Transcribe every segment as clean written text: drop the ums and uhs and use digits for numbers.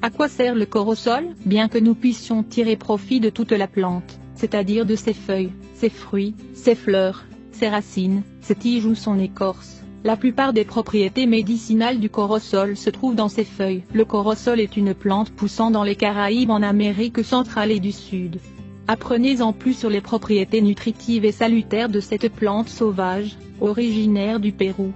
À quoi sert le corosol? Bien que nous puissions tirer profit de toute la plante, c'est-à-dire de ses feuilles, ses fruits, ses fleurs, ses racines, ses tiges ou son écorce, la plupart des propriétés médicinales du corosol se trouvent dans ses feuilles. Le corosol est une plante poussant dans les Caraïbes en Amérique centrale et du Sud. Apprenez-en plus sur les propriétés nutritives et salutaires de cette plante sauvage, originaire du Pérou.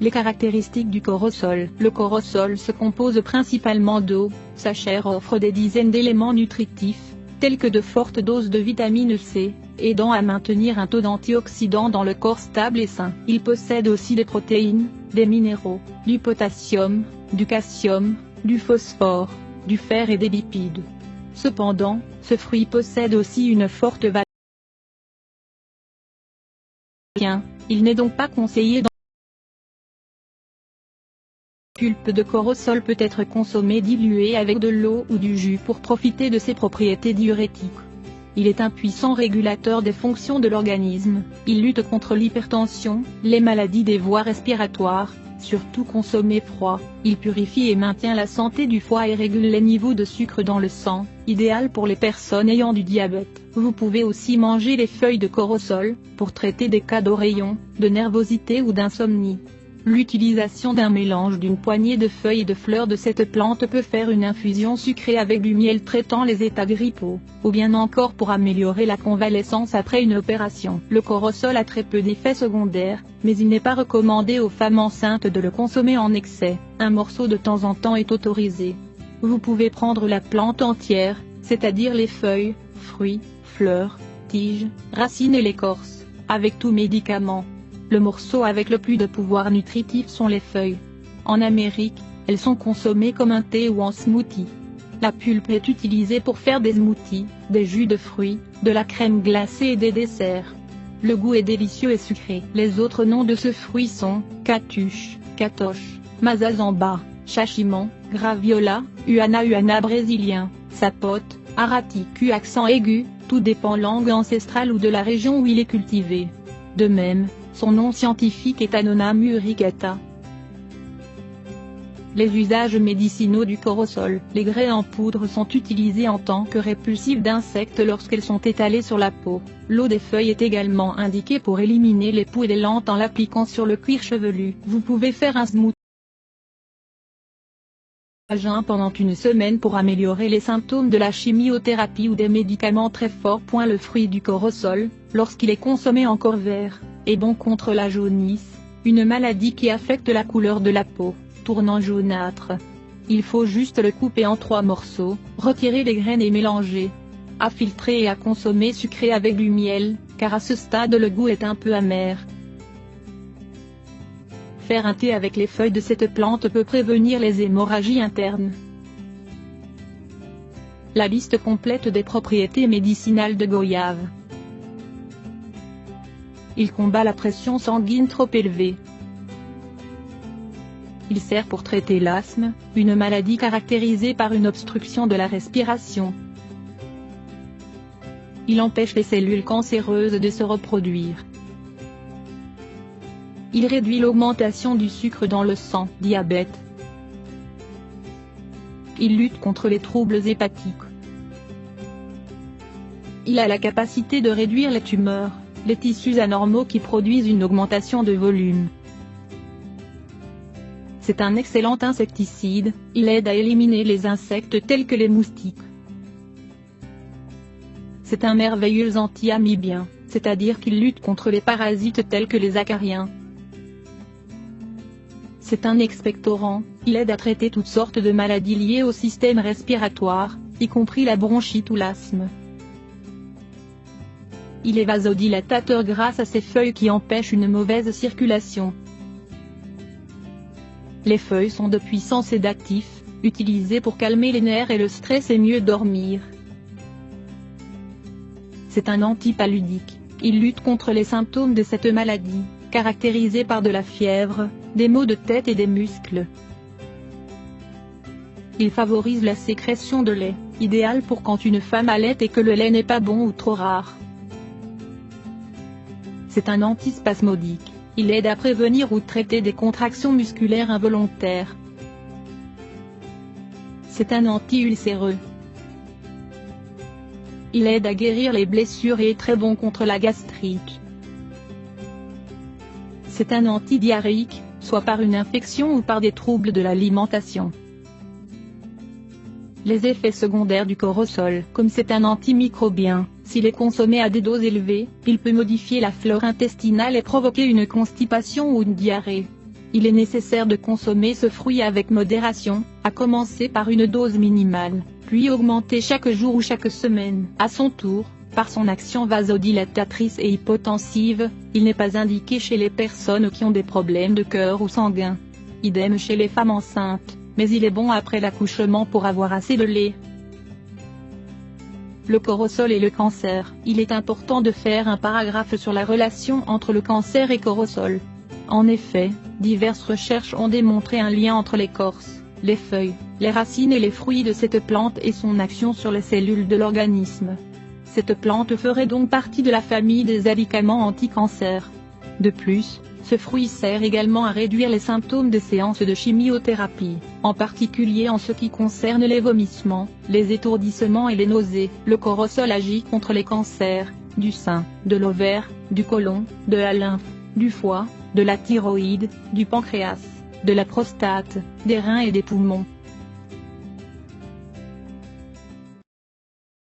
Les caractéristiques du corosol. Le corosol se compose principalement d'eau, sa chair offre des dizaines d'éléments nutritifs, tels que de fortes doses de vitamine C, aidant à maintenir un taux d'antioxydants dans le corps stable et sain. Il possède aussi des protéines, des minéraux, du potassium, du calcium, du phosphore, du fer et des lipides. Cependant, ce fruit possède aussi une forte valeur. Il n'est donc pas conseillé. La pulpe de corosol peut être consommée diluée avec de l'eau ou du jus pour profiter de ses propriétés diurétiques. Il est un puissant régulateur des fonctions de l'organisme, il lutte contre l'hypertension, les maladies des voies respiratoires, surtout consommé froid, il purifie et maintient la santé du foie et régule les niveaux de sucre dans le sang, idéal pour les personnes ayant du diabète. Vous pouvez aussi manger les feuilles de corosol, pour traiter des cas d'oreillons, de nervosité ou d'insomnie. L'utilisation d'un mélange d'une poignée de feuilles et de fleurs de cette plante peut faire une infusion sucrée avec du miel traitant les états grippaux, ou bien encore pour améliorer la convalescence après une opération. Le corosol a très peu d'effets secondaires, mais il n'est pas recommandé aux femmes enceintes de le consommer en excès. Un morceau de temps en temps est autorisé. Vous pouvez prendre la plante entière, c'est-à-dire les feuilles, fruits, fleurs, tiges, racines et l'écorce, avec tout médicament. Le morceau avec le plus de pouvoir nutritif sont les feuilles. En Amérique, elles sont consommées comme un thé ou en smoothie. La pulpe est utilisée pour faire des smoothies, des jus de fruits, de la crème glacée et des desserts. Le goût est délicieux et sucré. Les autres noms de ce fruit sont catuche, catoche, mazazamba, chachimon, graviola, uana brésilien, sapote, araticu accent aigu, tout dépend langue ancestrale ou de la région où il est cultivé. De même, son nom scientifique est Annona muricata. Les usages médicinaux du corosol. Les graines en poudre sont utilisées en tant que répulsifs d'insectes lorsqu'elles sont étalées sur la peau. L'eau des feuilles est également indiquée pour éliminer les poux et les lentes en l'appliquant sur le cuir chevelu. Vous pouvez faire un smoothie pendant une semaine pour améliorer les symptômes de la chimiothérapie ou des médicaments très forts. Le fruit du corosol, lorsqu'il est consommé encore vert, est bon contre la jaunisse, une maladie qui affecte la couleur de la peau, tournant jaunâtre. Il faut juste le couper en 3 morceaux, retirer les graines et mélanger. À filtrer et à consommer sucré avec du miel, car à ce stade le goût est un peu amer. Faire un thé avec les feuilles de cette plante peut prévenir les hémorragies internes. La liste complète des propriétés médicinales de goyave. Il combat la pression sanguine trop élevée. Il sert pour traiter l'asthme, une maladie caractérisée par une obstruction de la respiration. Il empêche les cellules cancéreuses de se reproduire. Il réduit l'augmentation du sucre dans le sang, diabète. Il lutte contre les troubles hépatiques. Il a la capacité de réduire les tumeurs, les tissus anormaux qui produisent une augmentation de volume. C'est un excellent insecticide, il aide à éliminer les insectes tels que les moustiques. C'est un merveilleux anti-amibien, c'est-à-dire qu'il lutte contre les parasites tels que les acariens. C'est un expectorant, il aide à traiter toutes sortes de maladies liées au système respiratoire, y compris la bronchite ou l'asthme. Il est vasodilatateur grâce à ses feuilles qui empêchent une mauvaise circulation. Les feuilles sont de puissants sédatifs, utilisés pour calmer les nerfs et le stress et mieux dormir. C'est un antipaludique, il lutte contre les symptômes de cette maladie, caractérisée par de la fièvre, des maux de tête et des muscles. Il favorise la sécrétion de lait, idéal pour quand une femme allaite et que le lait n'est pas bon ou trop rare. C'est un antispasmodique, il aide à prévenir ou traiter des contractions musculaires involontaires. C'est un anti-ulcéreux. Il aide à guérir les blessures et est très bon contre la gastrite. C'est un antidiarrhéique, soit par une infection ou par des troubles de l'alimentation. Les effets secondaires du corosol. Comme c'est un antimicrobien, s'il est consommé à des doses élevées, il peut modifier la flore intestinale et provoquer une constipation ou une diarrhée. Il est nécessaire de consommer ce fruit avec modération, à commencer par une dose minimale, puis augmenter chaque jour ou chaque semaine. À son tour, par son action vasodilatatrice et hypotensive, il n'est pas indiqué chez les personnes qui ont des problèmes de cœur ou sanguin. Idem chez les femmes enceintes, mais il est bon après l'accouchement pour avoir assez de lait. Le corosol et le cancer. Il est important de faire un paragraphe sur la relation entre le cancer et corosol. En effet, diverses recherches ont démontré un lien entre l'écorce, les feuilles, les racines et les fruits de cette plante et son action sur les cellules de l'organisme. Cette plante ferait donc partie de la famille des alicaments anti-cancer. De plus, ce fruit sert également à réduire les symptômes des séances de chimiothérapie, en particulier en ce qui concerne les vomissements, les étourdissements et les nausées. Le corosol agit contre les cancers, du sein, de l'ovaire, du côlon, de la lymphe, du foie, de la thyroïde, du pancréas, de la prostate, des reins et des poumons.